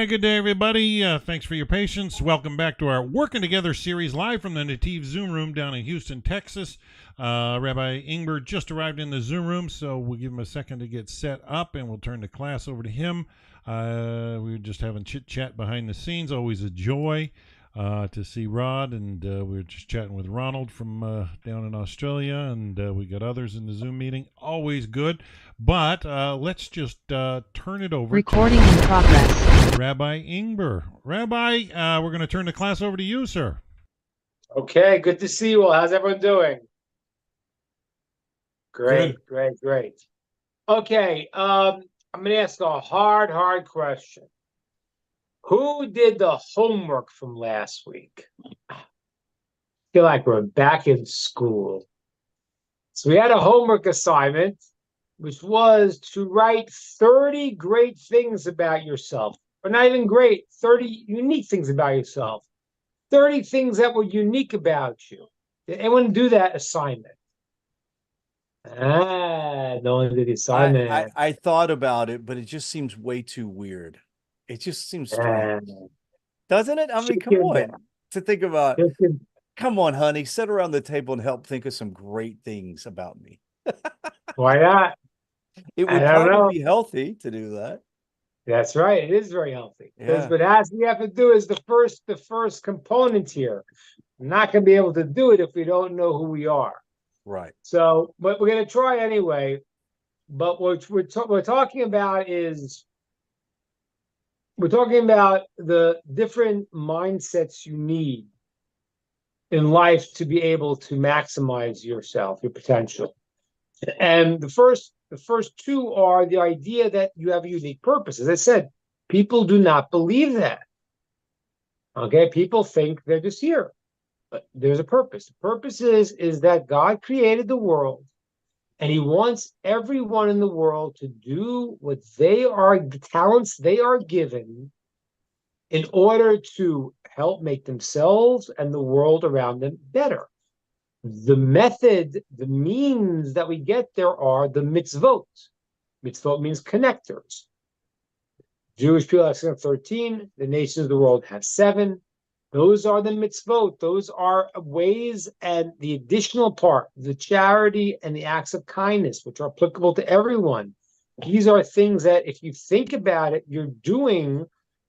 Yeah, good day, everybody. Thanks for your patience. Welcome back to our Working Together series live from the Netiv Zoom room down in Houston, Texas. Rabbi Ingber just arrived in the Zoom room, so we'll give him a second to get set up, and we'll turn the class over to him. We were just having chit-chat behind the scenes. Always a joy to see Rod, and we were just chatting with Ronald from down in Australia, and we got others in the Zoom meeting. Always good. But let's just turn it over Recording in progress. Rabbi Ingber. Rabbi, we're going to turn the class over to you, sir. Okay, good to see you all. How's everyone doing? Great, Good. great. Okay, I'm going to ask a hard question. Who did the homework from last week? I feel like we're back in school. So we had a homework assignment, which was to write 30 great things about yourself. Or not even great, 30 unique things about yourself. 30 things that were unique about you. Did anyone do that assignment? No one did the assignment. I thought about it, but it just seems way too weird. It just seems strange. Doesn't it? I mean, come on. To think about, come on, honey, sit around the table and help think of some great things about me. Why not? It would probably be healthy to do that. That's right. It is very healthy. Yeah. But as we have to do is the first component here. We're not going to be able to do it if we don't know who we are. Right. So, but we're going to try anyway. But what we're talking about is the different mindsets you need in life to be able to maximize yourself, your potential. And the first two are the idea that you have a unique purpose. As I said, people do not believe that. Okay, people think they're just here, but there's a purpose. The purpose is that God created the world, and He wants everyone in the world to do what the talents they are given, in order to help make themselves and the world around them better. The method, the means that we get there are the mitzvot. Mitzvot means connectors. Jewish people have 13. The nations of the world have 7. Those are the mitzvot. Those are ways, and the additional part, the charity and the acts of kindness, which are applicable to everyone. These are things that, if you think about it, you're doing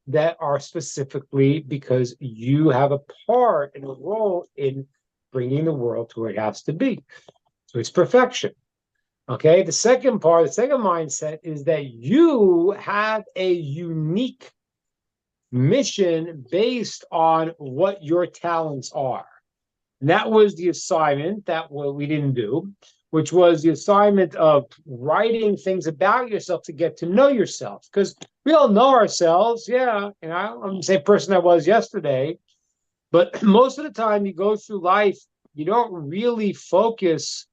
that are specifically because you have a part and a role in bringing the world to where it has to be. So it's perfection. Okay, the second mindset is that you have a unique mission based on what your talents are. And that was the assignment that we didn't do, which was the assignment of writing things about yourself to get to know yourself. Because we all know ourselves. Yeah, I'm the same person I was yesterday. But most of the time you go through life, you don't really focus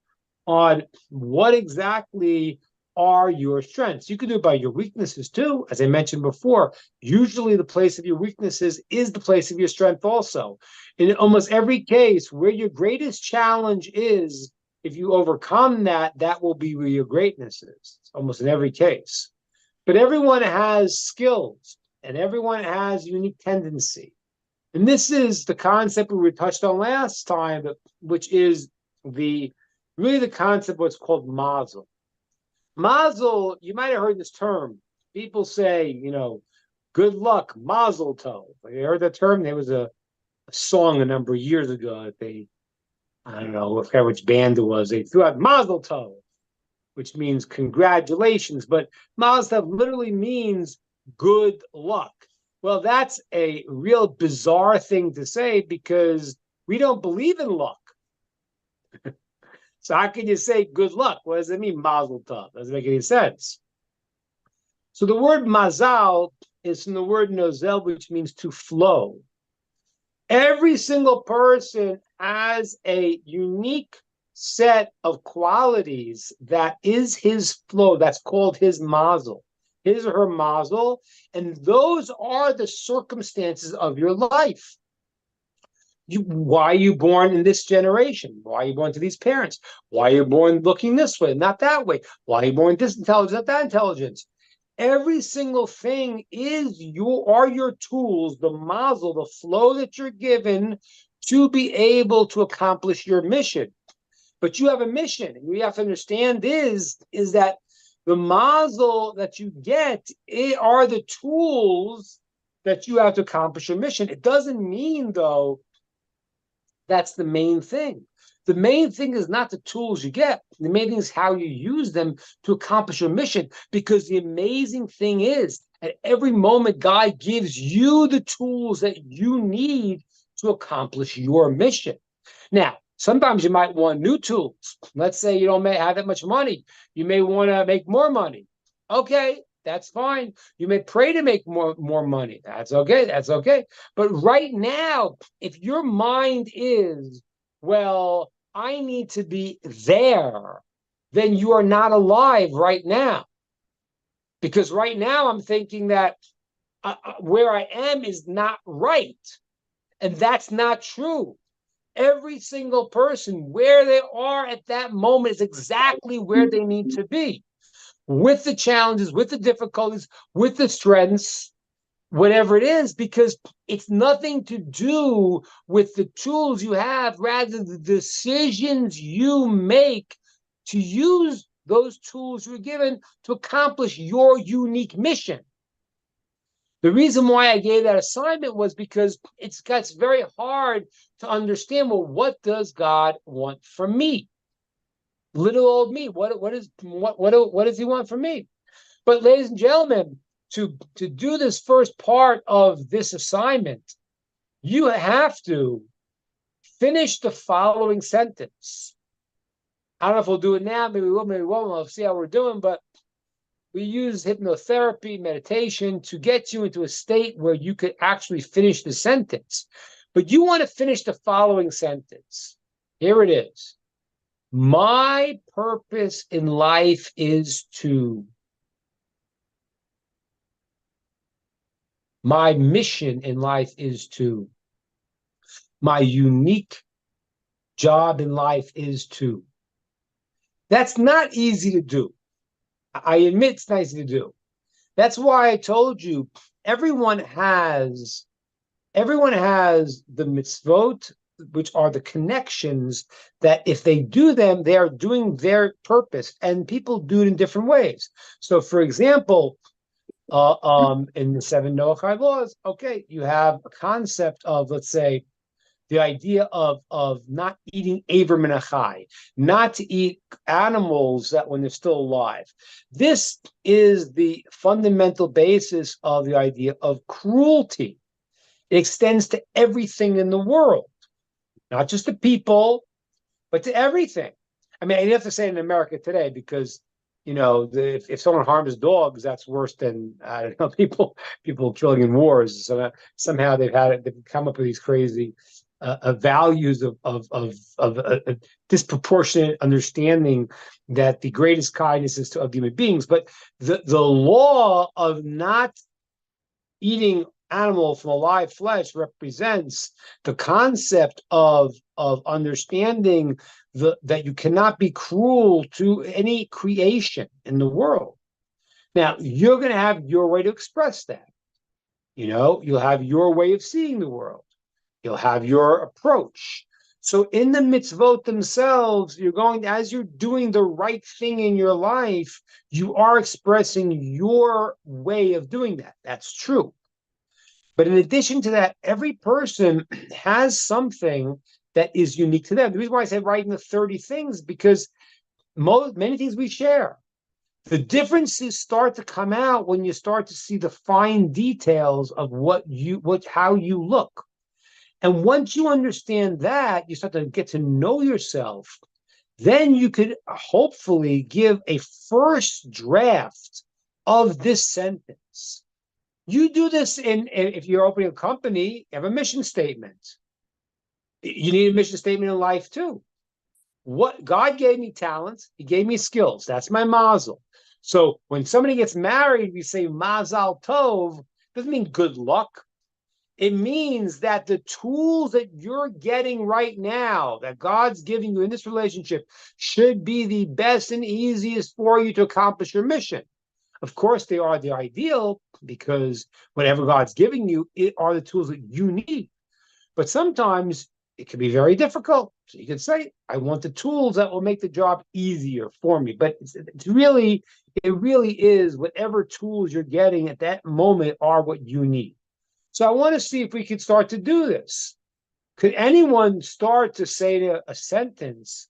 on what exactly are your strengths. You can do it by your weaknesses too. As I mentioned before, usually the place of your weaknesses is the place of your strength also. In almost every case, where your greatest challenge is, if you overcome that, that will be where your greatness is. Almost in every case. But everyone has skills, and everyone has unique tendency. And this is the concept we touched on last time, which is really the concept of what's called mazel. Mazel, you might have heard this term. People say, good luck, mazel tov. You heard that term? There was a song a number of years ago that I don't know which band it was. They threw out mazel tov, which means congratulations. But mazel tov literally means good luck. Well, that's a real bizarre thing to say because we don't believe in luck. So how can you say good luck? What does it mean, mazel tov? Doesn't make any sense. So the word mazal is from the word nozel, which means to flow. Every single person has a unique set of qualities that is his flow. That's called his mazel. His or her mazel, and those are the circumstances of your life. Why are you born in this generation? Why are you born to these parents? Why are you born looking this way, not that way? Why are you born this intelligence, not that intelligence? Every single thing are your tools, the mazel, the flow that you're given to be able to accomplish your mission. But you have a mission, and you have to understand is that the mazel that you get are the tools that you have to accomplish your mission. It doesn't mean, though, that's the main thing. The main thing is not the tools you get. The main thing is how you use them to accomplish your mission. Because the amazing thing is, at every moment, God gives you the tools that you need to accomplish your mission. Now, sometimes you might want new tools. Let's say you don't have that much money. You may want to make more money. Okay, that's fine. You may pray to make more money. That's okay. That's okay. But right now, if your mind is, well, I need to be there, then you are not alive right now. Because right now I'm thinking that where I am is not right. And that's not true. Every single person, where they are at that moment, is exactly where they need to be. With the challenges, with the difficulties, with the strengths, whatever it is, because it's nothing to do with the tools you have, rather the decisions you make to use those tools you're given to accomplish your unique mission. The reason why I gave that assignment was because it's very hard to understand, well, what does God want from me? Little old me. What does he want from me? But ladies and gentlemen, to do this first part of this assignment, you have to finish the following sentence. I don't know if we'll do it now, maybe we will, maybe we won't. We'll see how we're doing, but we use hypnotherapy, meditation to get you into a state where you could actually finish the sentence. But you want to finish the following sentence. Here it is. My purpose in life is to. My mission in life is to. My unique job in life is to. That's not easy to do. I admit it's not easy to do. That's why I told you everyone has the mitzvot, which are the connections that if they do them, they are doing their purpose, and people do it in different ways. So, for example, in the 7 Noachide laws, okay, you have a concept of, let's say, the idea of not eating Aver min achai, not to eat animals that when they're still alive. This is the fundamental basis of the idea of cruelty. It extends to everything in the world, not just to people, but to everything. I mean, you have to say it in America today because, if someone harms dogs, that's worse than, I don't know, people killing in wars. So somehow they've come up with these crazy values of disproportionate understanding that the greatest kindness is of human beings. But the law of not eating animal from alive flesh represents the concept of understanding that you cannot be cruel to any creation in the world. Now, you're going to have your way to express that. You'll have your way of seeing the world. You'll have your approach. So in the mitzvot themselves, as you're doing the right thing in your life, you are expressing your way of doing that. That's true. But in addition to that, every person has something that is unique to them. The reason why I say writing the 30 things, because many things we share. The differences start to come out when you start to see the fine details of how you look. And once you understand that, you start to get to know yourself. Then you could hopefully give a first draft of this sentence. You do this if you're opening a company, you have a mission statement. You need a mission statement in life too. What God gave me talents, He gave me skills. That's my mazel. So when somebody gets married, we say mazal tov. Doesn't mean good luck. It means that the tools that you're getting right now, that God's giving you in this relationship, should be the best and easiest for you to accomplish your mission. Of course, they are the ideal, because whatever God's giving you, it are the tools that you need. But sometimes it can be very difficult. So you can say, I want the tools that will make the job easier for me. But it really is whatever tools you're getting at that moment are what you need. So I want to see if we can start to do this. Could anyone start to say a sentence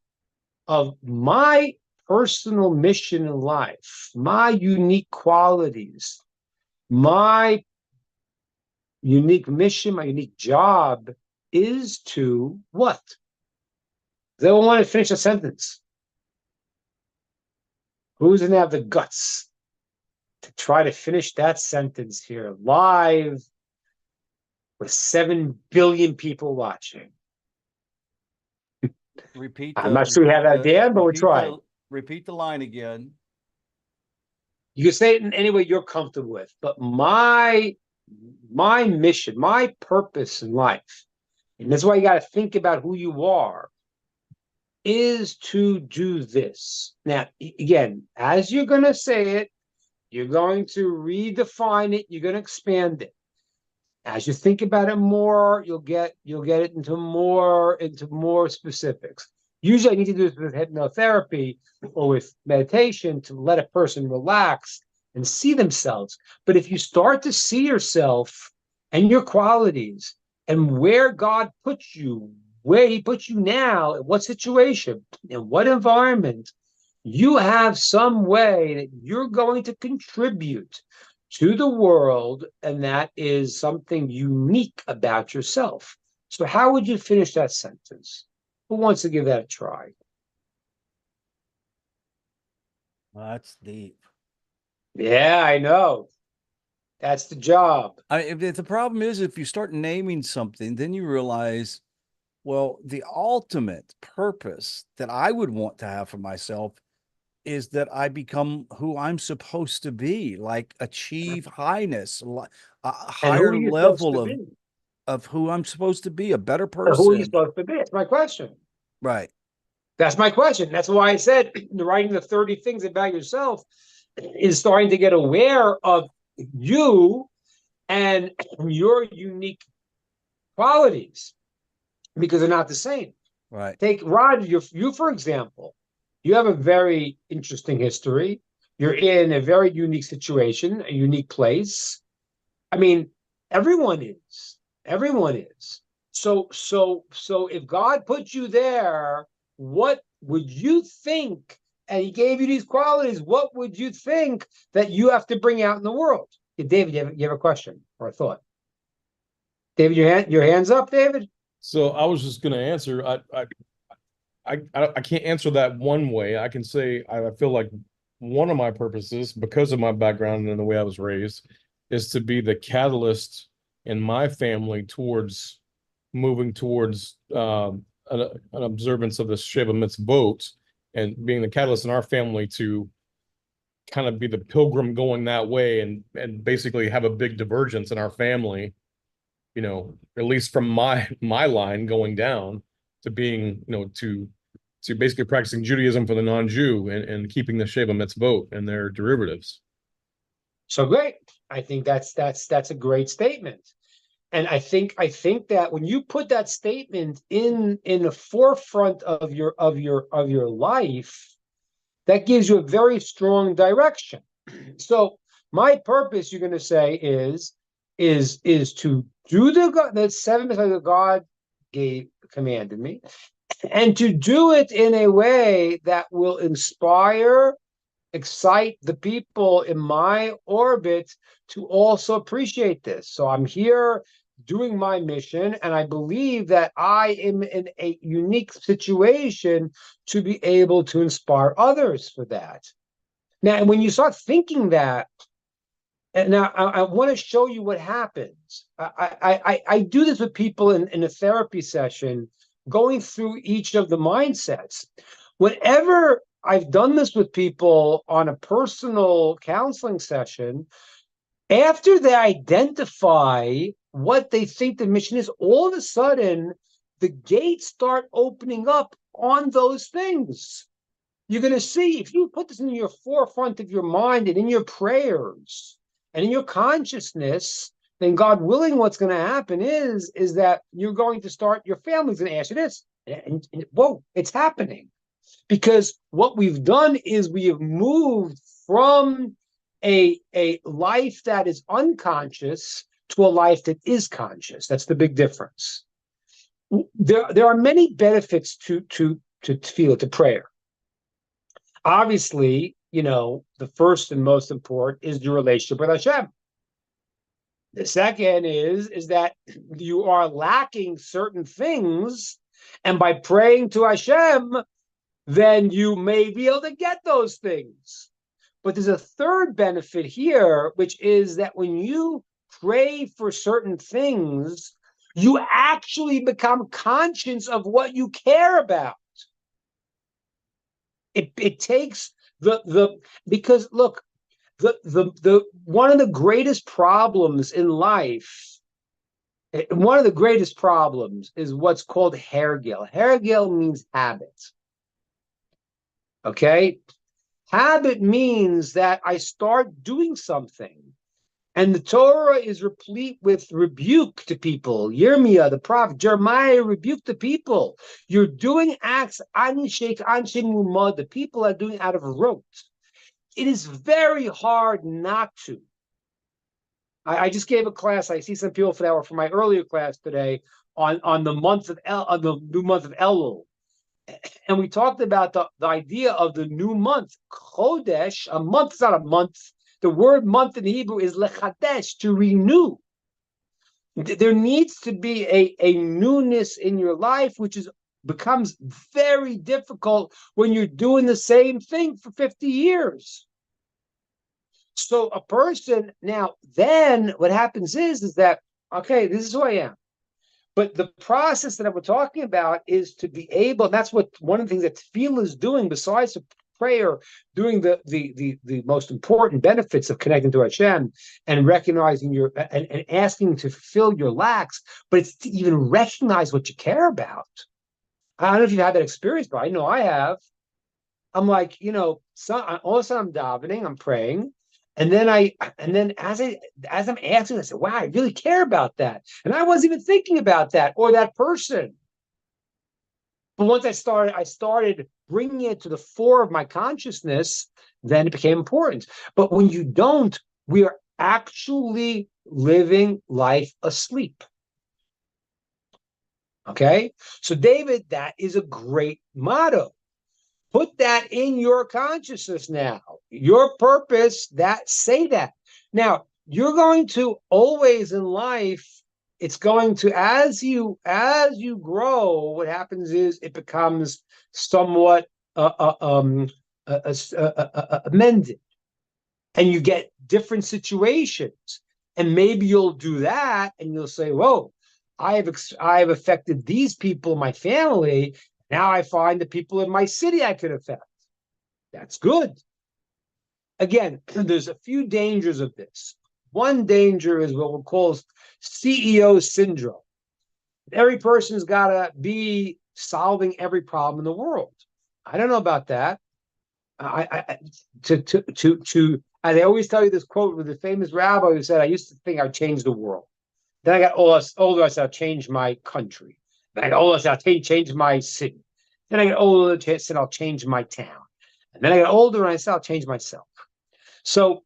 of my personal mission in life, my unique qualities, my unique mission, my unique job is to what? They don't want to finish a sentence. Who's going to have the guts to try to finish that sentence here live with 7 billion people watching? I'm not sure we have that, Dan, but we'll try. Repeat the line again. You can say it in any way you're comfortable with, but my mission, my purpose in life, and that's why you got to think about who you are, is to do this. Now, again, as you're going to say it, you're going to redefine it, you're going to expand it. As you think about it more, you'll get it into more specifics. Usually I need to do this with hypnotherapy or with meditation to let a person relax and see themselves. But if you start to see yourself and your qualities and where God puts you, where he puts you now, in what situation, in what environment, you have some way that you're going to contribute to the world, and that is something unique about yourself. So how would you finish that sentence? Who wants to give that a try? Well, that's deep. Yeah, I know. That's the job. If the problem is, if you start naming something, then you realize, well, the ultimate purpose that I would want to have for myself is that I become who I'm supposed to be, like achieve highness, a higher level of who I'm supposed to be, a better person. Who are you supposed to be? That's my question. Right. That's my question. That's why I said writing the 30 things about yourself is starting to get aware of you and your unique qualities, because they're not the same. Right. Take Rod, you for example. You have a very interesting history. You're in a very unique situation, a unique place. I mean, everyone is. Everyone is. So if God put you there, what would you think? And he gave you these qualities. What would you think that you have to bring out in the world? David, you have a question or a thought? David, your hands up, David. So I was just going to answer. I can't answer that one way. I can say I feel like one of my purposes, because of my background and the way I was raised, is to be the catalyst in my family towards moving towards an observance of the Sheva Mitzvot, and being the catalyst in our family to kind of be the pilgrim going that way, and basically have a big divergence in our family, you know, at least from my line going down to being, you know, to basically practicing Judaism for the non-Jew and keeping the Sheva Mitzvot and their derivatives. So great. I think that's a great statement. And I think that when you put that statement in the forefront of your life, that gives you a very strong direction. So my purpose, you're going to say, is to do the 7 mitzvahs that God commanded me, and to do it in a way that will inspire, excite the people in my orbit to also appreciate this. So I'm here doing my mission, and I believe that I am in a unique situation to be able to inspire others for that. Now, when you start thinking that, and now I want to show you what happens. I do this with people in a therapy session, going through each of the mindsets. Whenever I've done this with people on a personal counseling session, after they identify what they think the mission is, all of a sudden the gates start opening up on those things. you're going to see, if you put this in your forefront of your mind and in your prayers and in your consciousness, then God willing, what's going to happen is that you're going to start, your family's going to ask you this. And whoa, it's happening. Because what we've done is we have moved from a life that is unconscious to a life that is conscious. That's the big difference. There are many benefits to tefillah, to prayer. Obviously, the first and most important is the relationship with Hashem. The second is that you are lacking certain things, and by praying to Hashem, then you may be able to get those things. But there's a third benefit here, which is that when you pray for certain things, you actually become conscious of what you care about. It takes because look, the one of the greatest problems in life, one of the greatest problems is what's called hergel. Hergel means habit. Okay? Habit means that I start doing something, and the Torah is replete with rebuke to people. Yirmiyah, the prophet, Jeremiah rebuked the people. You're doing acts, the people are doing out of rote. It is very hard not to. I just gave a class. I see some people for my earlier class today on the month of on the new month of Elul. And we talked about the idea of the new month, Chodesh. A month is not a month. The word month in Hebrew is lechadesh, to renew. There needs to be a newness in your life, which becomes very difficult when you're doing the same thing for 50 years. So a person, now, then what happens is that, okay, this is who I am. But the process that we're talking about is to be able, and that's what one of the things that tefillah is doing, besides the prayer, doing the most important benefits of connecting to Hashem and recognizing and asking to fill your lacks, but it's to even recognize what you care about. I don't know if you've had that experience, but I know I have. I'm like, all of a sudden I'm davening, I'm praying. And then as I'm asking, I said, wow, I really care about that. And I wasn't even thinking about that or that person. But once I started bringing it to the fore of my consciousness, then it became important. But when you don't, we are actually living life asleep. Okay? So David, that is a great motto. Put that in your consciousness now. Your purpose, say that. Now, you're going to always in life, it's going to, as you grow, what happens is it becomes somewhat amended. And you get different situations. And maybe you'll do that and you'll say, whoa, I have affected these people in my family. Now I find the people in my city I could affect. That's good. Again, there's a few dangers of this. One danger is what we'll call CEO syndrome. Every person's got to be solving every problem in the world. I don't know about that. As I always tell you this quote with the famous rabbi who said, I used to think I'd change the world. Then I got older, I said, I'll change my country. Then I got older, I said, I'll change my city. Then I got older, I said, I'll change my town. And then I got older, and I said, I'll change myself. So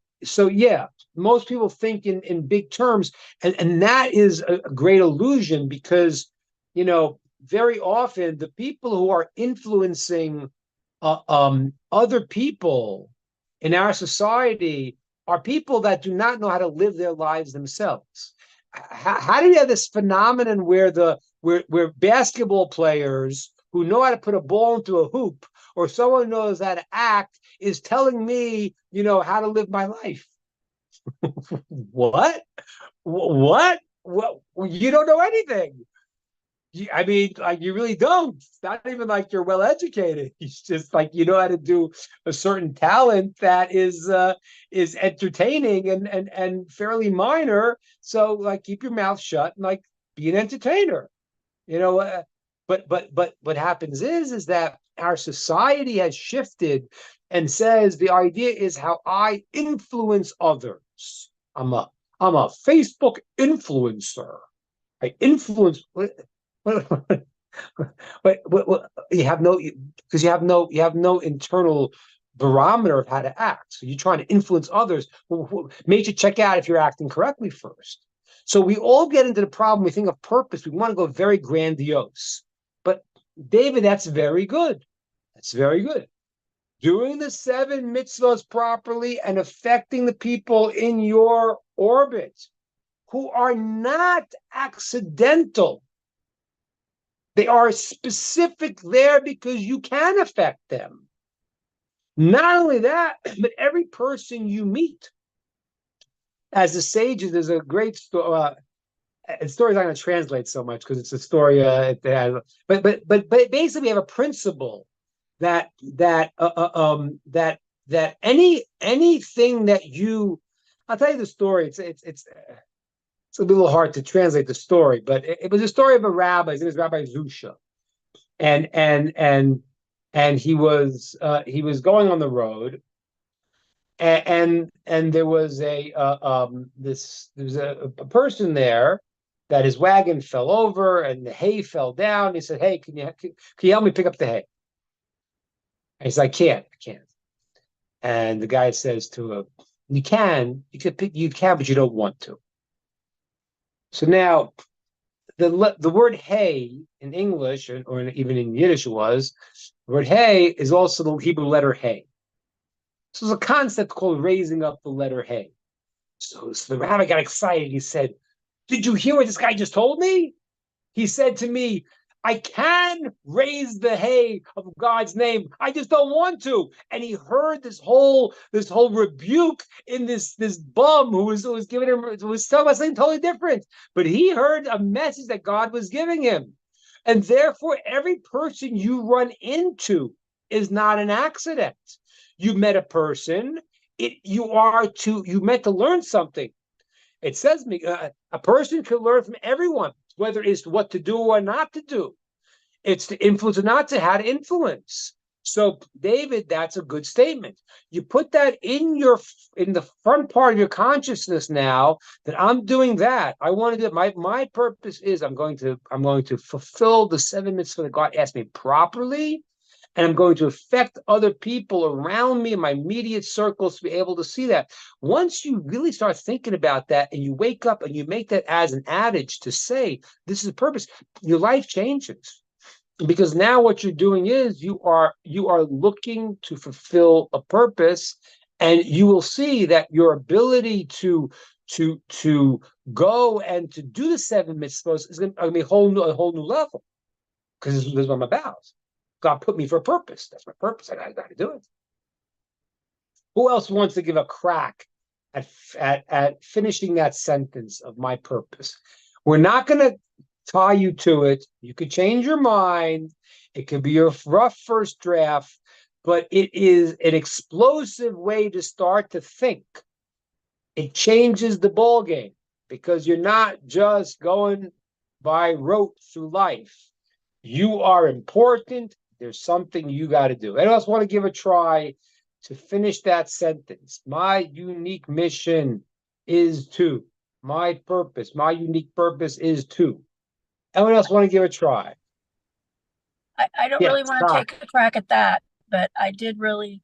yeah, most people think in big terms, and that is a great illusion because, very often the people who are influencing other people in our society are people that do not know how to live their lives themselves. How do you have this phenomenon where basketball players who know how to put a ball into a hoop, or someone who knows how to act, is telling me, how to live my life? What? You don't know anything. You really don't. It's not even like you're well educated. It's just like you know how to do a certain talent that is entertaining and fairly minor. So keep your mouth shut and be an entertainer. But what happens is that our society has shifted and says the idea is how I influence others. I'm a Facebook influencer. I influence. You have no, because you have no internal barometer of how to act. So you're trying to influence others. Made you check out if you're acting correctly first. So we all get into the problem. We think of purpose. We want to go very grandiose. But David, that's very good. That's very good. Doing the 7 mitzvahs properly and affecting the people in your orbit who are not accidental. They are specific there because you can affect them. Not only that, but every person you meet. As the sages, there's a great story. The story's not going to translate so much because it's a story. But basically, we have a principle that anything that you, I'll tell you the story. It's a little hard to translate the story, but it was a story of a rabbi. His name is Rabbi Zusha, and he was going on the road, and there was a person there that his wagon fell over and the hay fell down. He said, "Hey, can you help me pick up the hay?" And he said, I can't. And the guy says to him, you can, but you don't want to. So now the word hay in English, or even in Yiddish the word hay is also the Hebrew letter hay. So there's a concept called raising up the letter hay. So the rabbi got excited. He said, did you hear what this guy just told me? He said to me, I can raise the hay of God's name. I just don't want to. And he heard this whole rebuke in this bum who was giving him, was talking about something totally different. But he heard a message that God was giving him. And therefore, every person you run into is not an accident. You met a person, you meant to learn something. It says a person can learn from everyone, whether it's what to do or not to do. It's to influence or not to, how to influence. So, David, that's a good statement. You put that in the front part of your consciousness now, that I'm doing that. I want to do my purpose is I'm going to fulfill the 7 mitzvahs that God asked me properly, and I'm going to affect other people around me in my immediate circles to be able to see that. Once you really start thinking about that and you wake up and you make that as an adage to say, this is a purpose, your life changes. Because now what you're doing is you are looking to fulfill a purpose, and you will see that your ability to go and to do the 7 mitzvahs is going to be a whole new level, because this is what I'm about. God put me for a purpose. That's my purpose. I got to do it. Who else wants to give a crack at finishing that sentence of my purpose? We're not going to tie you to it. You could change your mind. It could be your rough first draft, but it is an explosive way to start to think. It changes the ball game, because you're not just going by rote through life. You are important. There's something you got to do. Anyone else want to give a try to finish that sentence? My unique mission is to. My unique purpose is to. Anyone else want to give a try? I don't really want to take a crack at that, but I did really,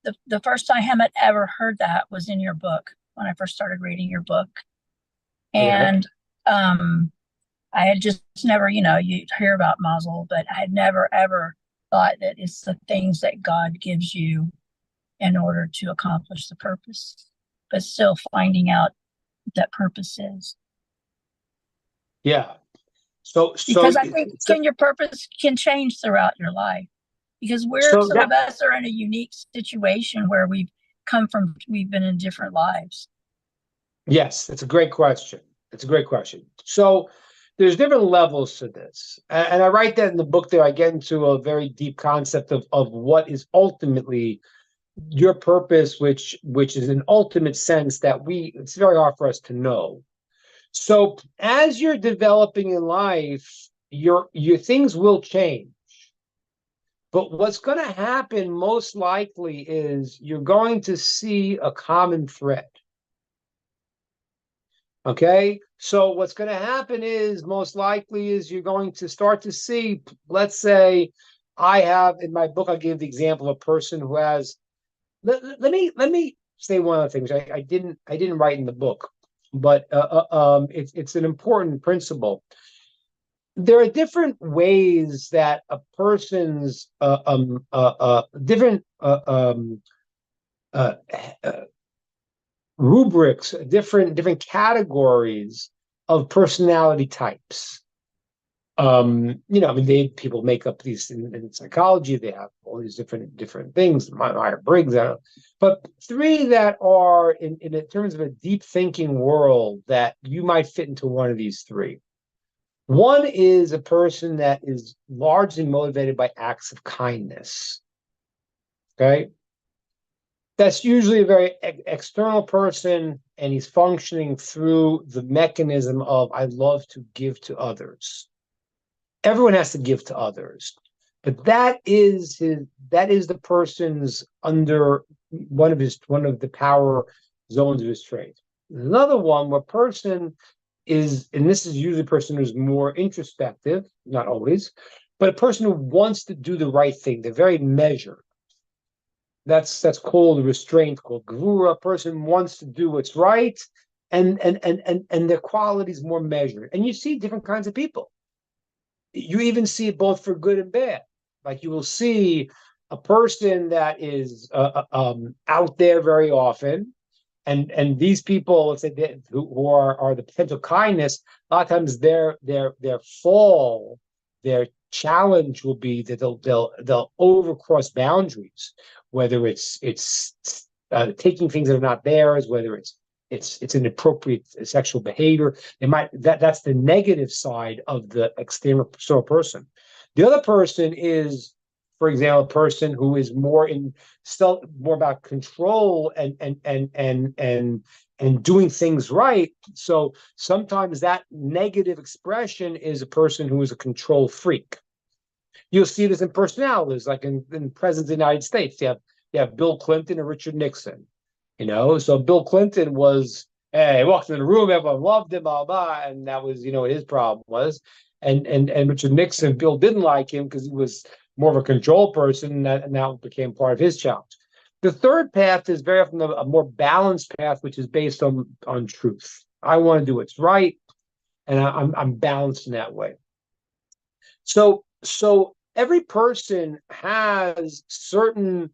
the first time I had ever heard that was in your book, when I first started reading your book. And I had just never, you'd hear about Mazel, but I had never, ever thought that it's the things that God gives you in order to accomplish the purpose, but still finding out what that purpose is. Yeah. So because I think your purpose can change throughout your life, because some of us are in a unique situation where we've been in different lives. Yes, that's a great question. So there's different levels to this. And I write that in the book there. I get into a very deep concept of what is ultimately your purpose, which is an ultimate sense that it's very hard for us to know. So as you're developing in life, your things will change. But what's going to happen most likely is you're going to see a common thread. Okay, so what's going to happen is most likely is you're going to start to see, let's say, I have in my book, I gave the example of a person who has. Let me say one of the things I didn't write in the book, but it's an important principle. There are different ways that a person's different uh, rubrics, different categories of personality types. I mean, people make up these in psychology. They have all these different things. Myers-Briggs, but three that are in terms of a deep thinking world that you might fit into one of these three. One is a person that is largely motivated by acts of kindness. Okay. That's usually a very external person, and he's functioning through the mechanism of, I love to give to others. Everyone has to give to others, but that is the person's under one of the power zones of his trait. Another one where person is, and this is usually a person who's more introspective, not always, but a person who wants to do the right thing. They're very measured. That's called restraint, called gvura. A person wants to do what's right, and their quality is more measured. And you see different kinds of people. You even see it both for good and bad. Like you will see a person that is out there very often, and these people, let's say, who are the potential kindness, a lot of times their fall, their challenge will be that they'll overcross boundaries, whether it's taking things that are not theirs, whether it's inappropriate sexual behavior. That's the negative side of the external person. The other person is, for example, a person who is more about control and doing things right. So sometimes that negative expression is a person who is a control freak. You'll see this in personalities, like in presidents of the United States. You have Bill Clinton and Richard Nixon. So Bill Clinton was, he walked in the room, everyone loved him, blah, blah, and that was, what his problem was. And Richard Nixon, Bill didn't like him because he was more of a control person, and that became part of his challenge. The third path is very often a more balanced path, which is based on truth. I want to do what's right, and I'm balanced in that way. So every person has certain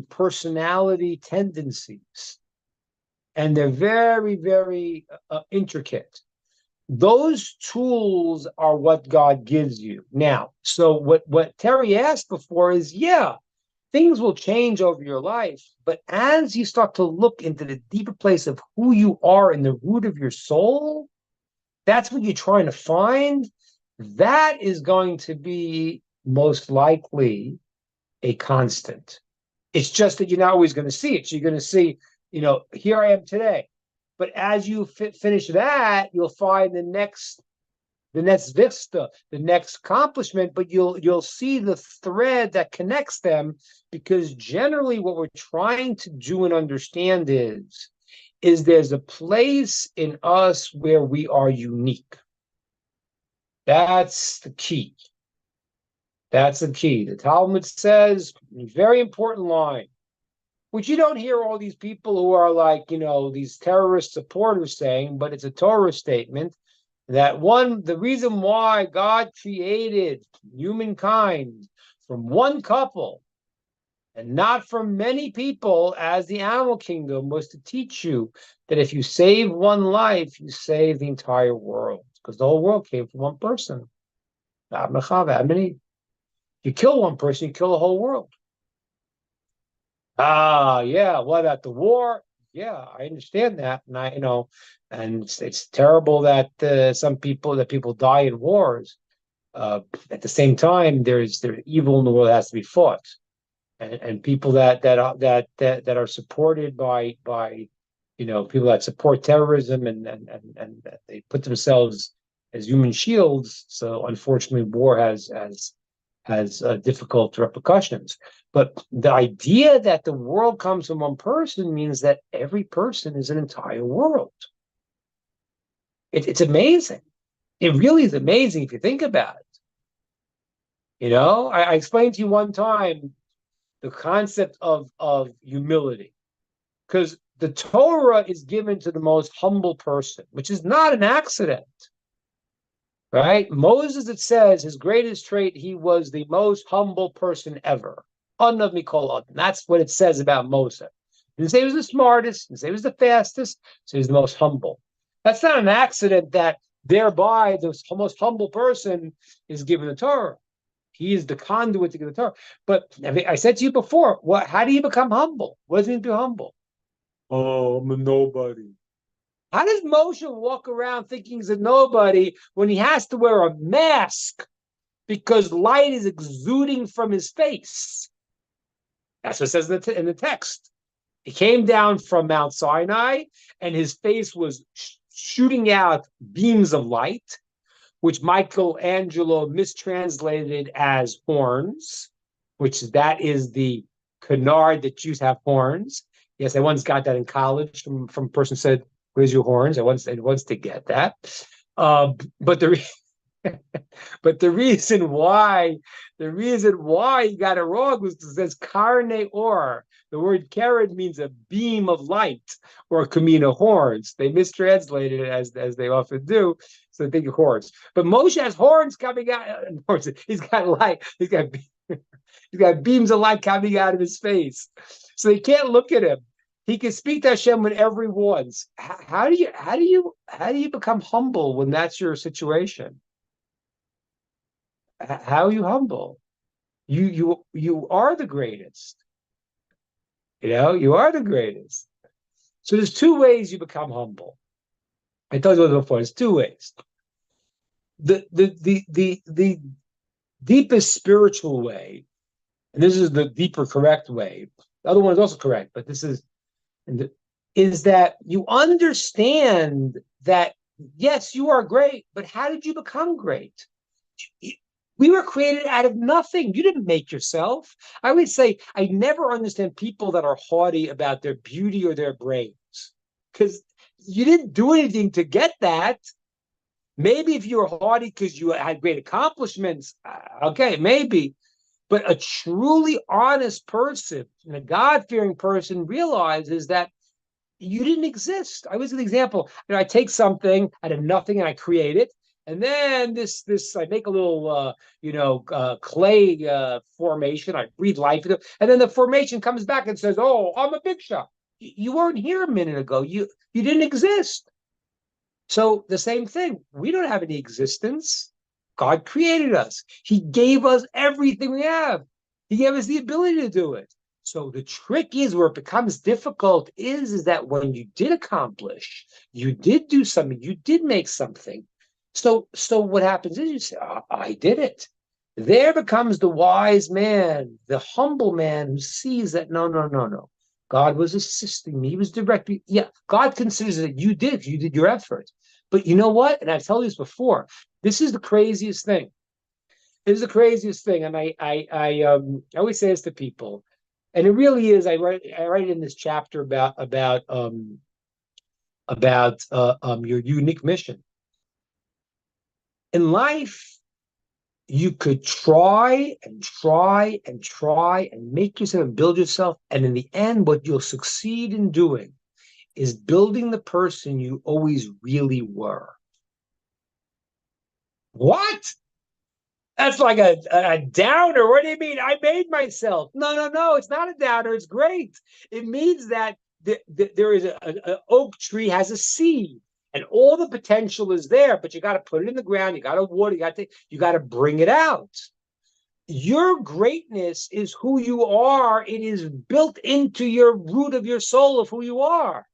personality tendencies, and they're very, very intricate. Those tools are what God gives you. Now, so what Terry asked before is, things will change over your life, but as you start to look into the deeper place of who you are in the root of your soul, that's what you're trying to find. That is going to be most likely a constant. It's just that you're not always going to see it. So you're going to see, here I am today. But as you finish that, you'll find the next vista, the next accomplishment, but you'll see the thread that connects them, because generally what we're trying to do and understand is there's a place in us where we are unique. That's the key. That's the key. The Talmud says, a very important line, which you don't hear all these people who are like, these terrorist supporters saying, but it's a Torah statement, that the reason why God created humankind from one couple and not from many people as the animal kingdom was to teach you that if you save one life, you save the entire world, because the whole world came from one person. You kill one person, you kill the whole world. What about the war? Yeah, I understand that, and and it's terrible that people die in wars. At the same time, there's evil in the world that has to be fought, and people that are supported by people that support terrorism and they put themselves as human shields. So unfortunately, war has difficult repercussions. But the idea that the world comes from one person means that every person is an entire world. It's amazing. It really is amazing if you think about it. You know, I explained to you one time the concept of humility, because the Torah is given to the most humble person, which is not an accident. Right? Moses, it says, his greatest trait, he was the most humble person ever. Anav mikol adam. That's what it says about Moses. It didn't say he was the smartest, didn't say he was the fastest, so he's the most humble. That's not an accident that thereby the most humble person is given the Torah. He is the conduit to give the Torah. But I said to you before, how do you become humble? What does it mean to be humble? Oh, I'm a nobody. How does Moshe walk around thinking he's a nobody when he has to wear a mask because light is exuding from his face? That's what it says in the text. He came down from Mount Sinai and his face was shooting out beams of light, which Michelangelo mistranslated as horns, which that is the canard that Jews have horns. Yes, I once got that in college from a person who said, "Where's your horns?" I once to get that. But the reason why he got it wrong was because it says karne or. The word karen means a beam of light, or kamina horns. They mistranslated it as they often do, so they think of horns. But Moshe has horns coming out. He's got light. He's got beams of light coming out of his face, so they can't look at him. He can speak to Hashem whenever he wants. How do you become humble when that's your situation? How are you humble? You are the greatest. You know, you are the greatest. So there's two ways you become humble. I told you before. There's two ways. The deepest spiritual way, and this is the deeper, correct way. The other one is also correct, but this is that you understand that, yes, you are great, but how did you become great? We were created out of nothing. You didn't make yourself. I would say I never understand people that are haughty about their beauty or their brains, because you didn't do anything to get that. Maybe if you were haughty because you had great accomplishments, okay, maybe. But a truly honest person and a God-fearing person realizes that you didn't exist. I was an example. I take something out of nothing and I create it. And then this I make a little clay formation. I breathe life into it, and then the formation comes back and says, "Oh, I'm a big shot. You weren't here a minute ago. You didn't exist." So the same thing. We don't have any existence. God created us. He gave us everything we have. He gave us the ability to do it. So the trick is, where it becomes difficult is that when you did accomplish, you did do something, you did make something. So what happens is you say, I did it. There becomes the wise man, the humble man who sees that no. God was assisting me. He was directing. Yeah, God considers that you did your effort. But you know what? And I've told you this before. This is the craziest thing. This is the craziest thing. And I always say this to people. And it really is. I write in this chapter about your unique mission. In life, you could try and make yourself and build yourself. And in the end, what you'll succeed in doing is building the person you always really were. What? That's like a downer. What do you mean? I made myself. No. It's not a downer. It's great. It means that there is an oak tree has a seed. And all the potential is there, but you got to put it in the ground. You got to water. You got to bring it out. Your greatness is who you are. It is built into your root of your soul of who you are.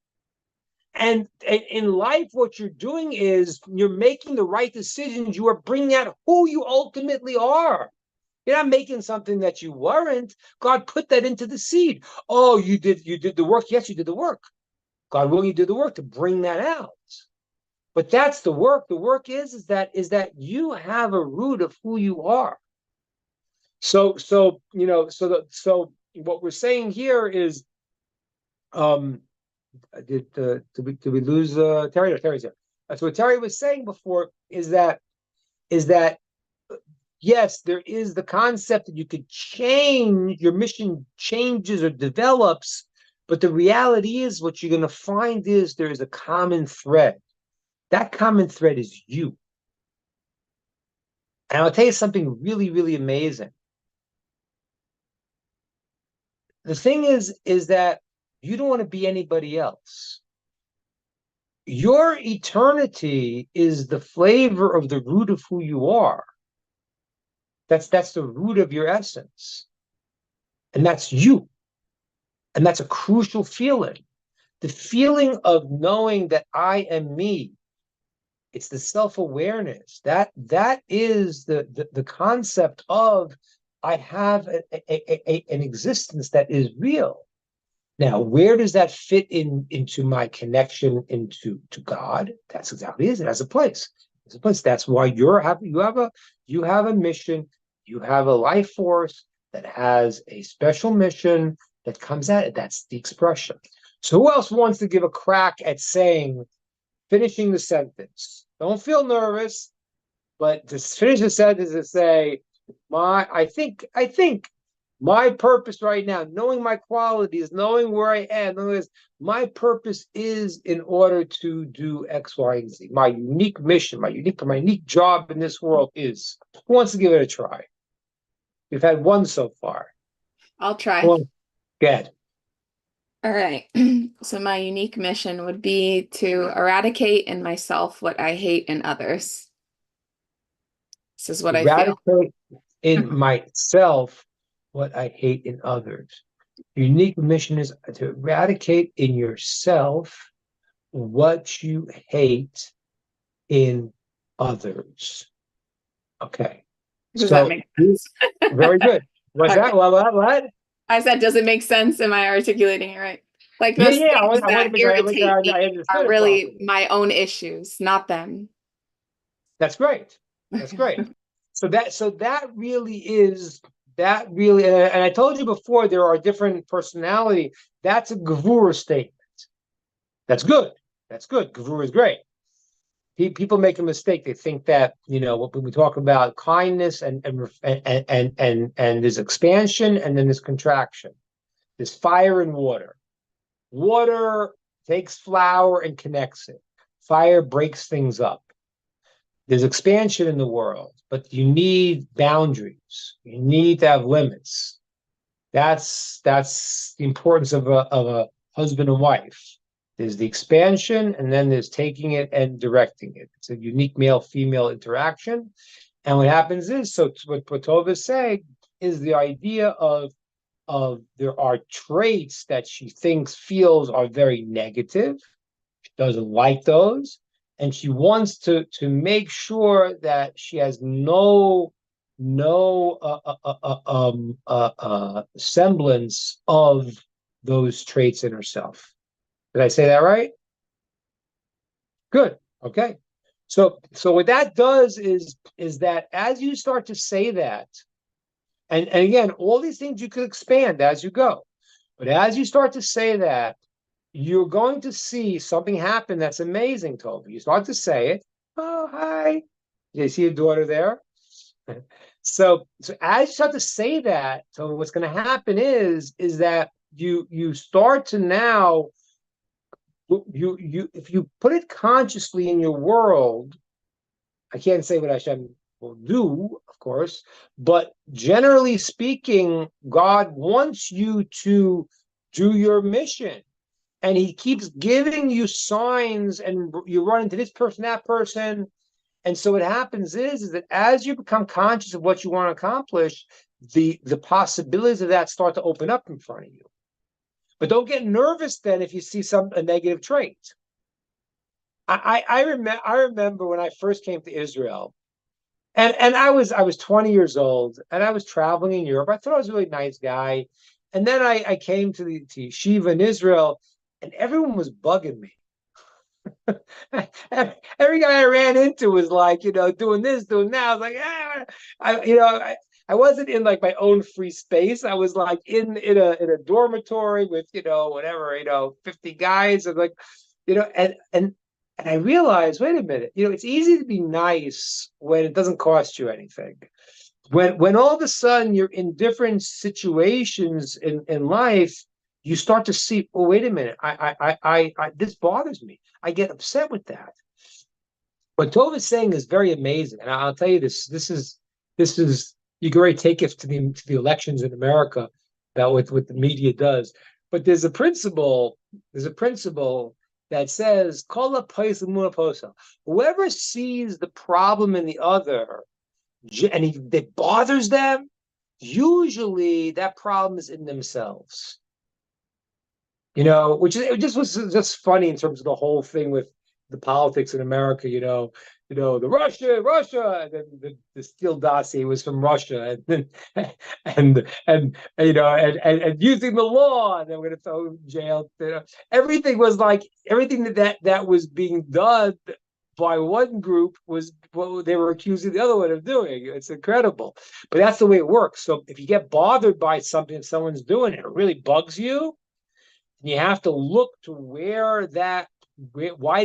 And in life, what you're doing is you're making the right decisions. You are bringing out who you ultimately are. You're not making something that you weren't. God put that into the seed. Oh, you did the work. Yes, you did the work. God willing, you did the work to bring that out. But that's the work. The work is that you have a root of who you are. So what we're saying here is, did we lose Terry? No, Terry's here. So what Terry was saying before is that yes, there is the concept that you could change, your mission changes or develops, but the reality is what you're going to find is there is a common thread. That common thread is you. And I'll tell you something really, really amazing. The thing is that you don't want to be anybody else. Your eternity is the flavor of the root of who you are. That's the root of your essence. And that's you. And that's a crucial feeling. The feeling of knowing that I am me. It's the self-awareness. That is the concept of I have an existence that is real. Now, where does that fit into my connection to God? That's exactly it. It has a place. It's a place. That's why you have a mission. You have a life force that has a special mission that comes at it. That's the expression. So who else wants to give a crack at finishing the sentence? Don't feel nervous, but just finish the sentence and say, I think my purpose right now, knowing my qualities, knowing where I am, my purpose is in order to do X, Y, and Z. My unique mission, my unique job in this world is. Who wants to give it a try? We've had one so far. I'll try. Go ahead. All right. So my unique mission would be to eradicate in myself what I hate in others. This is what I feel. Eradicate in myself what I hate in others. Unique mission is to eradicate in yourself what you hate in others. Okay. Does that make sense? Very good. What's Okay. that? What? I said, does it make sense? Am I articulating it right? Like those things that irritate me are really my own issues, not them. That's great. That's great. So that really, and I told you before, there are different personality. That's a gevura statement. That's good. Gevura is great. People make a mistake. They think that, when we talk about kindness and there's expansion and then there's contraction. There's fire and water. Water takes flour and connects it. Fire breaks things up. There's expansion in the world, but you need boundaries. You need to have limits. That's the importance of a husband and wife. There's the expansion, and then there's taking it and directing it. It's a unique male-female interaction. And what happens is, so what Tova is saying is the idea of there are traits that she feels are very negative. She doesn't like those. And she wants to make sure that she has no semblance of those traits in herself. Did I say that right? Good. Okay. So what that does is that as you start to say that, and again, all these things you could expand as you go, but as you start to say that, you're going to see something happen that's amazing, Toby. You start to say it. Oh, hi. You see your daughter there? So as you start to say that, so what's going to happen is that you start to now, if you put it consciously in your world, I can't say what Hashem will do, of course, but generally speaking, God wants you to do your mission. And he keeps giving you signs, and you run into this person, that person. And so what happens is that as you become conscious of what you want to accomplish, the possibilities of that start to open up in front of you. But don't get nervous then if you see a negative trait. I remember when I first came to Israel, and I was 20 years old, and I was traveling in Europe. I thought I was a really nice guy. And then I came to yeshiva in Israel, and everyone was bugging me. Every guy I ran into was like, doing this, doing that. I was like, I wasn't in like my own free space. I was like in a dormitory with, whatever, 50 guys, and like, and I realized, wait a minute, it's easy to be nice when it doesn't cost you anything. When all of a sudden you're in different situations in life, you start to see, oh, wait a minute, I this bothers me. I get upset with that. What Tove is saying is very amazing, and I'll tell you this. This is you can already take it to the elections in America about what the media does. But there's a principle. There's a principle that says, "Kol ha'pos l'munah posa." Whoever sees the problem in the other, and it bothers them, usually that problem is in themselves. Which it just was just funny in terms of the whole thing with the politics in America. The Russia, and then the Steele dossier was from Russia, and using the law, and then we're going to throw him in jail. Everything was like everything that was being done by one group was what they were accusing the other one of doing. It's incredible, but that's the way it works. So if you get bothered by something someone's doing, it really bugs you. You have to look to why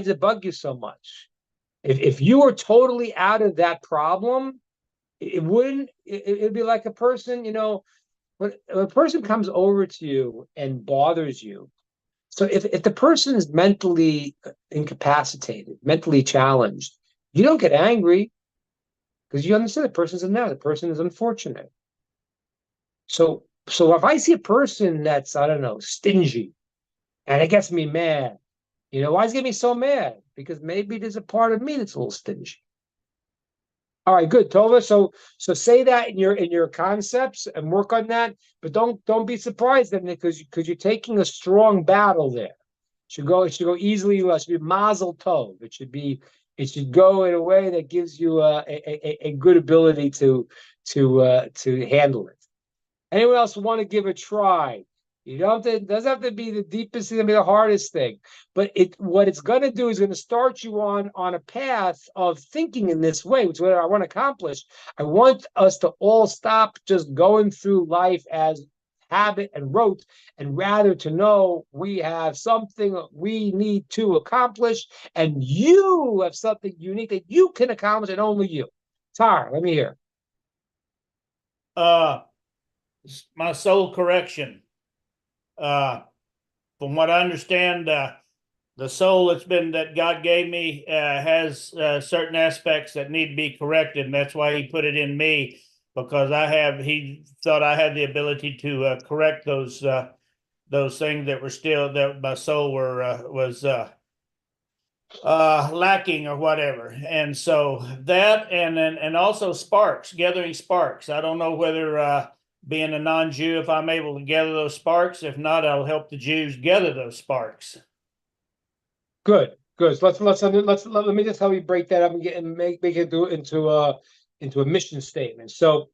does it bug you so much? If you were totally out of that problem, it'd be like a person, when a person comes over to you and bothers you. So if the person is mentally incapacitated, mentally challenged, you don't get angry because you understand the person's the person is unfortunate. So if I see a person that's, I don't know, stingy, and it gets me mad. Why is it getting me so mad? Because maybe there's a part of me that's a little stingy. All right, good, Tova. So say that in your concepts and work on that, but don't be surprised then because you're taking a strong battle there. It should go easily. It should be mazel tov. It should go in a way that gives you a good ability to handle it. Anyone else want to give a try? You don't have to. It doesn't have to be the deepest thing, to be the hardest thing. But what it's going to do is going to start you on a path of thinking in this way, which is what I want to accomplish. I want us to all stop just going through life as habit and rote, and rather to know we have something we need to accomplish, and you have something unique that you can accomplish, and only you. Tar, let me hear. My soul correction. From what I understand, the soul that God gave me has certain aspects that need to be corrected, and that's why He put it in me, because He thought I had the ability to correct those things that my soul was lacking or whatever. And so that, and also gathering sparks. I don't know whether being a non-Jew, if I'm able to gather those sparks. If not, I'll help the Jews gather those sparks. Good. So let me just help you break that up and make it into a mission statement. So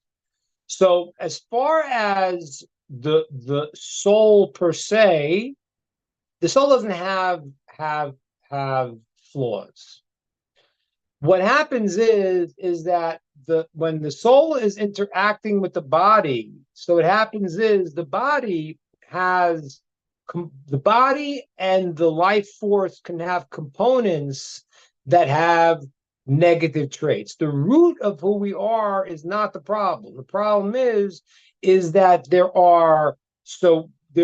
as far as the soul per se, the soul doesn't have flaws. What happens is that when the soul is interacting with the body, so what happens is the body and the life force can have components that have negative traits. The root of who we are is not the problem. The problem is that there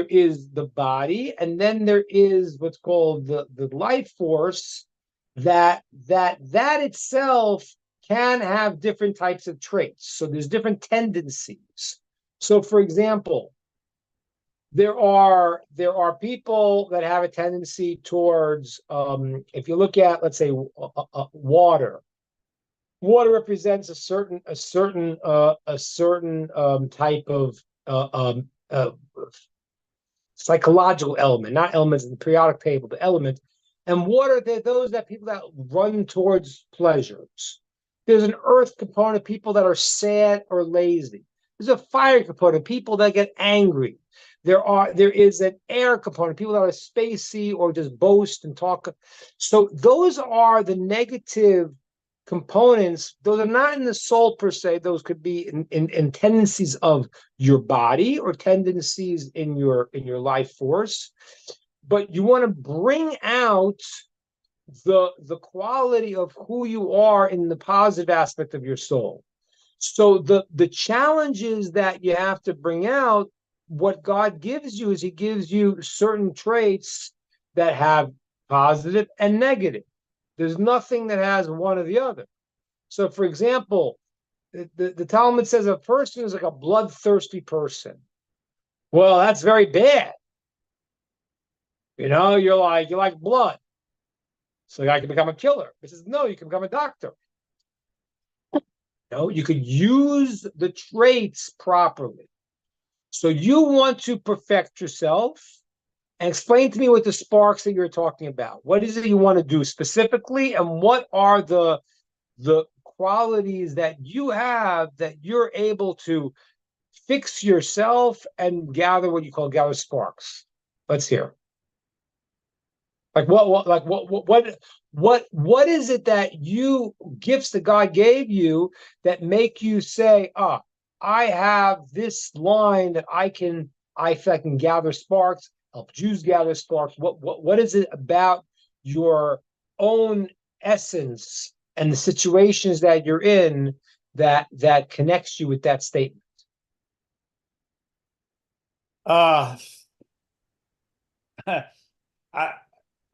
is the body, and then there is what's called the life force that itself can have different types of traits. So there's different tendencies. So for example, there are people that have a tendency towards, if you look at, let's say, water. Water represents a certain type of psychological element, not elements in the periodic table, the element. And water, they're those people that run towards pleasures. There's an earth component, people that are sad or lazy. There's a fire component, people that get angry. there is an air component. People that are spacey or just boast and talk. So those are the negative components. Those are not in the soul per se. Those could be in tendencies of your body or tendencies in your life force. But you want to bring out the quality of who you are in the positive aspect of your soul. So the challenges that you have to bring out, what God gives you is he gives you certain traits that have positive and negative. There's nothing that has one or the other. So, for example, the Talmud says a person is like a bloodthirsty person. Well, that's very bad. You're like blood. So I can become a killer. He says, no, you can become a doctor. You could use the traits properly. So you want to perfect yourself, and explain to me what the sparks that you're talking about. What is it you want to do specifically, and what are the qualities that you have that you're able to fix yourself and gather what you call gather sparks? Let's hear. Like what is it that gifts that God gave you that make you say, I have this line that I can gather sparks, help Jews gather sparks. What is it about your own essence and the situations that you're in that connects you with that statement?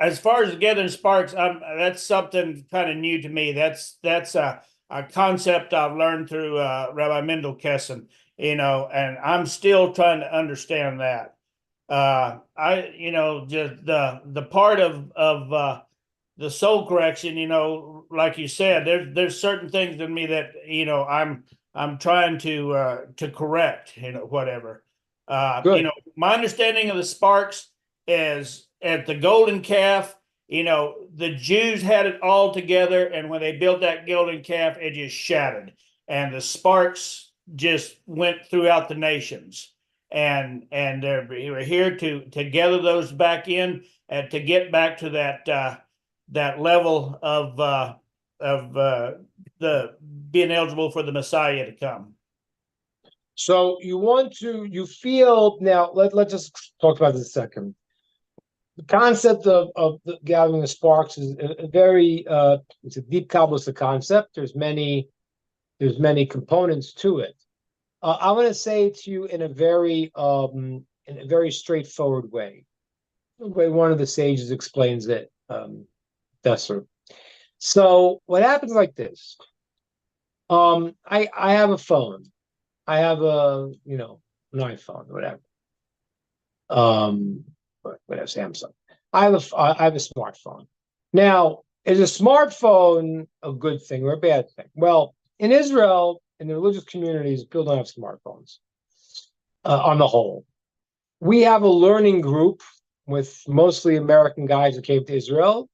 As far as gathering sparks, that's something kind of new to me. That's a concept I've learned through Rabbi Mendel Kesson, and I'm still trying to understand that. Just the part of the soul correction, like you said, there's certain things in me that I'm trying to correct, whatever. My understanding of the sparks is at the golden calf. The Jews had it all together, and when they built that golden calf, it just shattered, and the sparks just went throughout the nations. And we were here to gather those back in and to get back to that level of the being eligible for the Messiah to come. So you feel now. Let's just talk about this a second. The concept of gathering the sparks is a very it's a deep Kabbalistic concept. There's many components to it. I'm going to say it to you in a very straightforward way. The way one of the sages explains it, Besser. So what happens like this? I have a phone. I have an iPhone, whatever. Whatever, Samsung. I have a smartphone. Now, is a smartphone a good thing or a bad thing? Well, in Israel, in the religious communities, people don't have smartphones. On the whole, we have a learning group with mostly American guys who came to Israel,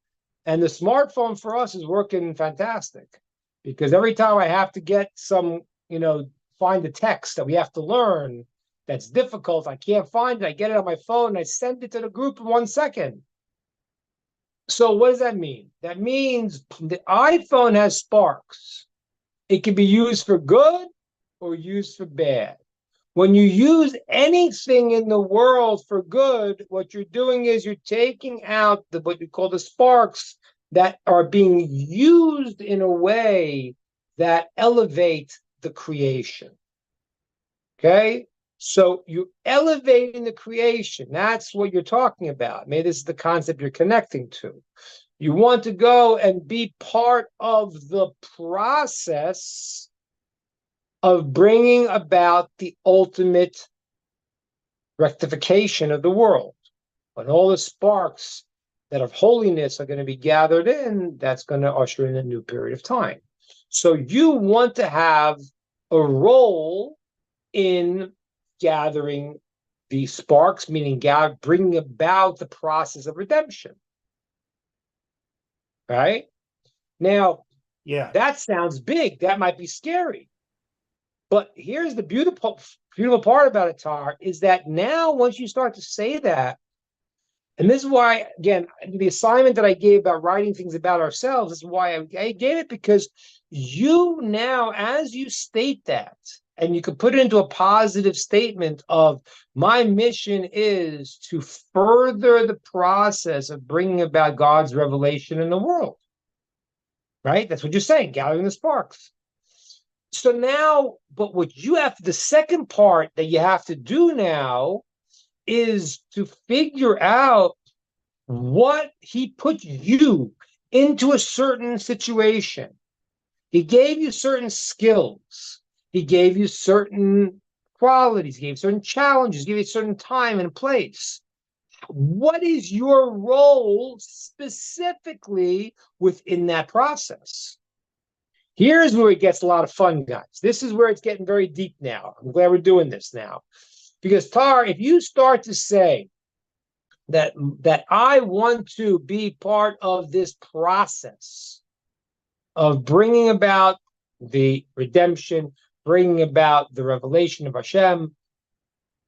and the smartphone for us is working fantastic, because every time I have to get find the text that we have to learn that's difficult, I can't find it, I get it on my phone, and I send it to the group in 1 second. So what does that mean? That means the iPhone has sparks. It can be used for good or used for bad. When you use anything in the world for good, what you're doing is you're taking out what you call the sparks that are being used in a way that elevate the creation. Okay? So you're elevating the creation. That's what you're talking about. Maybe this is the concept you're connecting to. You want to go and be part of the process of bringing about the ultimate rectification of the world. When all the sparks that of holiness are going to be gathered in, that's going to usher in a new period of time. So you want to have a role in gathering the sparks, meaning bringing about the process of redemption. Right? Now, yeah, that sounds big. That might be scary. But here's the beautiful part about it, Tar, is that now once you start to say that, and this is why, again, the assignment that I gave about writing things about ourselves, this is why I gave it, because you now, as you state that, and you could put it into a positive statement of, my mission is to further the process of bringing about God's revelation in the world. Right? That's what you're saying, gathering the sparks. So now, but what you have, the second part that you have to do now is to figure out what he put you into a certain situation. He gave you certain skills. He gave you certain qualities. He gave you certain challenges. He gave you a certain time and place. What is your role specifically within that process? Here's where it gets a lot of fun, guys. This is where it's getting very deep now. I'm glad we're doing this now. Because, Tar, if you start to say that I want to be part of this process of bringing about the redemption, bringing about the revelation of Hashem,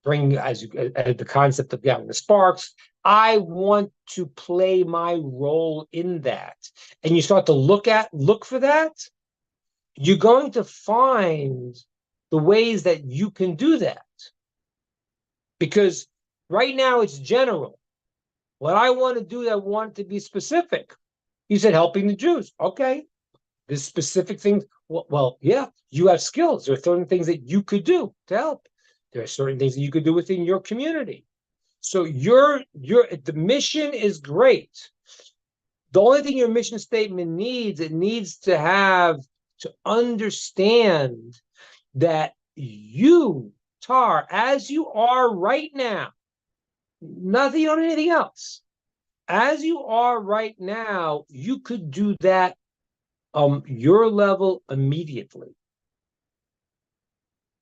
bringing as the concept of gathering the sparks, I want to play my role in that. And you start to look for that, you're going to find the ways that you can do that. Because right now it's general. What I want to do, I want to be specific. You said helping the Jews. Okay. There's specific things. Well, yeah, you have skills. There are certain things that you could do to help. There are certain things that you could do within your community. So the mission is great. The only thing your mission statement needs, it needs to have to understand that you, Tar, as you are right now, nothing on anything else. As you are right now, you could do that your level immediately.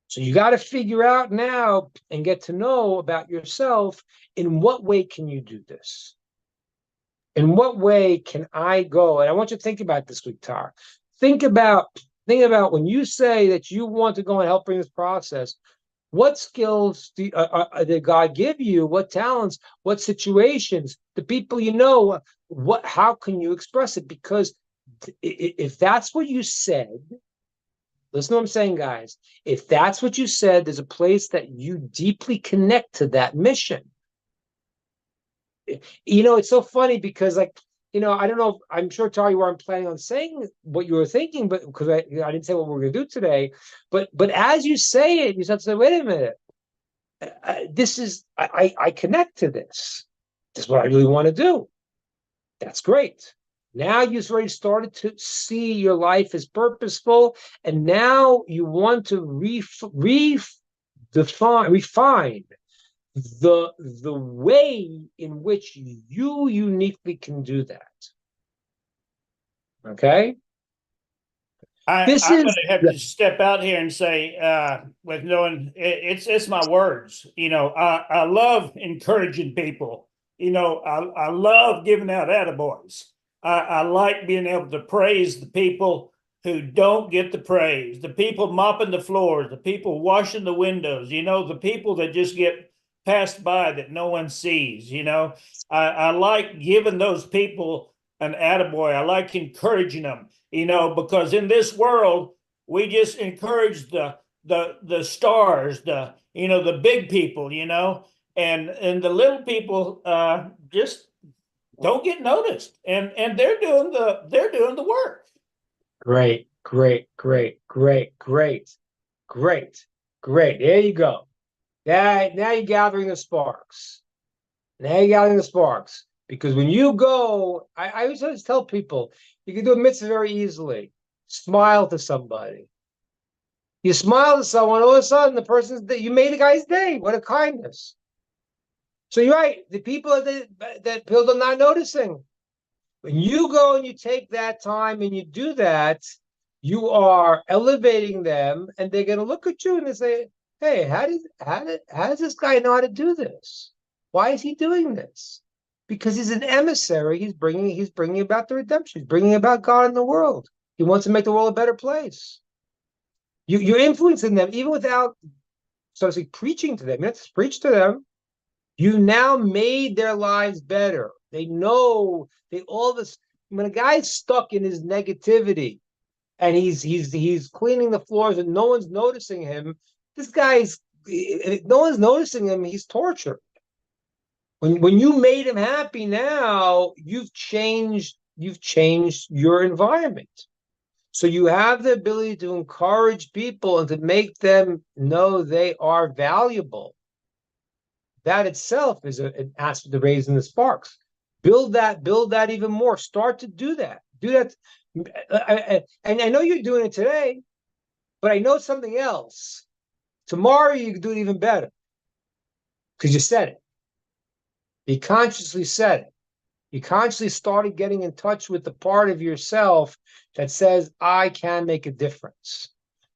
So you got to figure out now and get to know about yourself. In what way can you do this? In what way can I go? And I want you to think about this week, Tar. Think about when you say that you want to go and help bring this process. What skills did God give you? What talents? What situations? The people you know. How can you express it? Because if that's what you said, listen to what I'm saying, guys. If that's what you said, there's a place that you deeply connect to that mission. It's so funny because, I don't know. I'm sure, Tar, you weren't planning on saying what you were thinking, but because I didn't say what we're going to do today. But as you say it, you start to say, "Wait a minute, I connect to this. This is what I really want to do." That's great. Now you've already started to see your life as purposeful, and now you want to refine the way in which you uniquely can do that. Okay? I'm going to have to step out here and say, with knowing it's my words. I love encouraging people. I love giving out attaboys. I like being able to praise the people who don't get the praise, the people mopping the floors, the people washing the windows, the people that just get passed by that no one sees. I like giving those people an attaboy. I like encouraging them, because in this world, we just encourage the stars, the big people, and the little people just don't get noticed, and they're doing the work. Great. There you go. Now you're gathering the sparks. Because when you go, I always tell people, you can do a mitzvah very easily. Smile to somebody. You smile to someone, all of a sudden you made the guy's day. What a kindness. So you're right. The people that people are not noticing. When you go and you take that time and you do that, you are elevating them, and they're going to look at you and they say, "Hey, how does this guy know how to do this? Why is he doing this?" Because he's an emissary. He's bringing about the redemption. He's bringing about God in the world. He wants to make the world a better place. You're influencing them even without, so to speak, preaching to them. You have to preach to them. You now made their lives better. They know when a guy's stuck in his negativity and he's cleaning the floors and no one's noticing him, no one's noticing him, he's tortured. When you made him happy, now you've changed your environment. So you have the ability to encourage people and to make them know they are valuable. That itself is an aspect of raising the sparks. Build that even more. Start to do that. Do that. And I know you're doing it today, but I know something else. Tomorrow you can do it even better because you said it. You consciously said it. You consciously started getting in touch with the part of yourself that says, I can make a difference.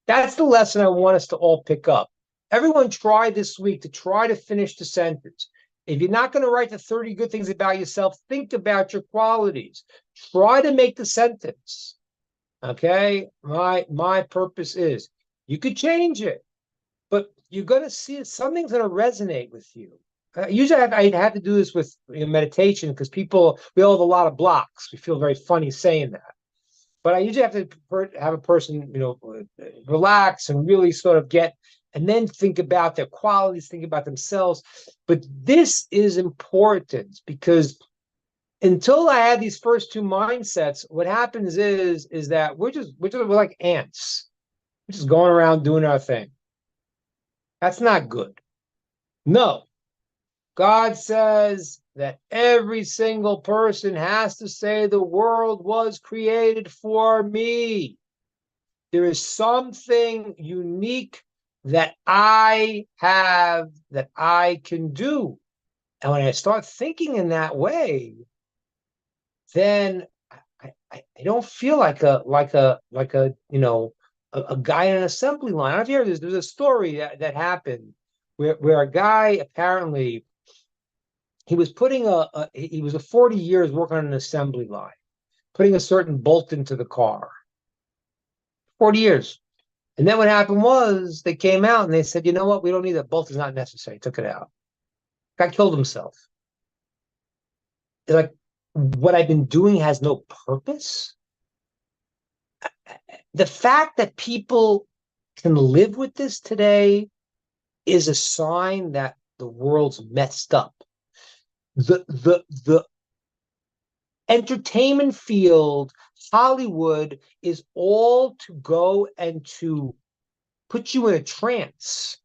That's the lesson I want us to all pick up. Everyone try this week to try to finish the sentence. If you're not going to write the 30 good things about yourself, think about your qualities. Try to make the sentence. Okay? My purpose is, you could change it, but you're going to see it. Something's going to resonate with you. Usually I have to do this with meditation because we all have a lot of blocks. We feel very funny saying that. But I usually have to have a person, relax and really sort of and then think about their qualities, think about themselves. But this is important because until I had these first two mindsets, what happens is that we're like ants. We're just going around doing our thing. That's not good. No. God says that every single person has to say the world was created for me. There is something unique that I have that I can do. And when I start thinking in that way, then I don't feel like a guy in an assembly line. I don't know if you heard this. There's a story that happened where a guy apparently he was he was 40 years working on an assembly line, putting a certain bolt into the car. 40 years. And then what happened was they came out and they said, you know what? We don't need that bolt. Is not necessary. Took it out. Guy killed himself. They're like, what I've been doing has no purpose. The fact that people can live with this today is a sign that the world's messed up. The entertainment field, Hollywood, is all to go and to put you in a trance.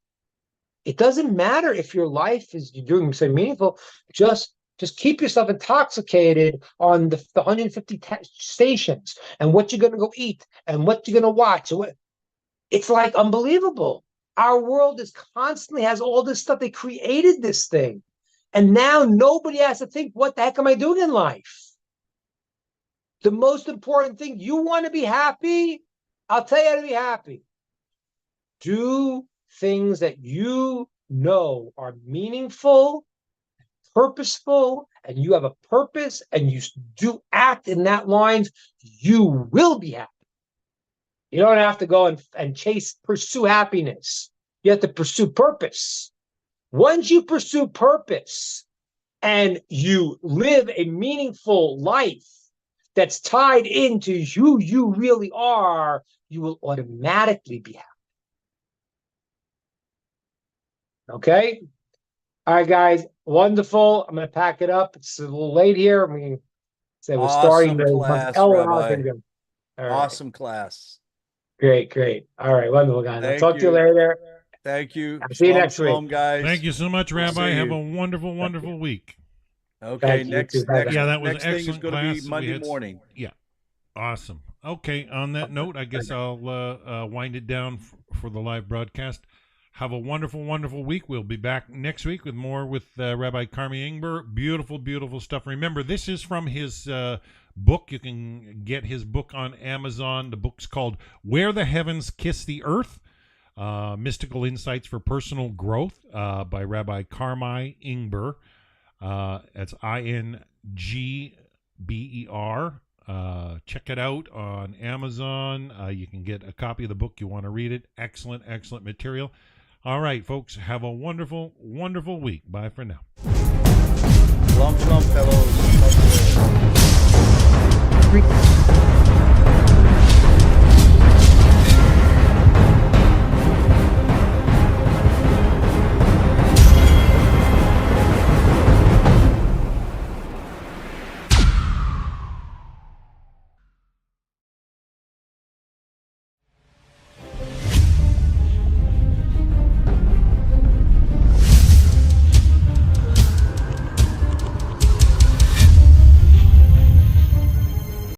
It doesn't matter if your life is doing something meaningful. Just keep yourself intoxicated on the 150 stations and what you're going to go eat and what you're going to watch. It's like unbelievable. Our world constantly has all this stuff. They created this thing. And now nobody has to think, what the heck am I doing in life? The most important thing, you want to be happy? I'll tell you how to be happy. Do things that you know are meaningful, purposeful, and you have a purpose, and you do act in that line, you will be happy. You don't have to go and pursue happiness. You have to pursue purpose. Once you pursue purpose and you live a meaningful life that's tied into who you really are, you will automatically be happy. Okay? All right, guys. Wonderful. I'm going to pack it up. It's a little late here. We're starting Awesome class, Rabbi. Awesome class. Great. All right, wonderful, guys. I'll talk to you later. Thank you. See you next week, guys. Thank you so much, Rabbi. Have a wonderful, wonderful week. Okay, next yeah, that was next excellent thing is going to be Monday morning. Yeah, awesome. Okay, on that note, I guess I'll wind it down for the live broadcast. Have a wonderful, wonderful week. We'll be back next week with more with Rabbi Karmi Ingber. Beautiful, beautiful stuff. Remember, this is from his book. You can get his book on Amazon. The book's called Where the Heavens Kiss the Earth. Mystical Insights for Personal Growth by Rabbi Karmi Ingber. That's Ingber. Check it out on Amazon. You can get a copy of the book. You want to read it. Excellent, excellent material. All right, folks, have a wonderful, wonderful week. Bye for now. Shalom, shalom, fellows. Re-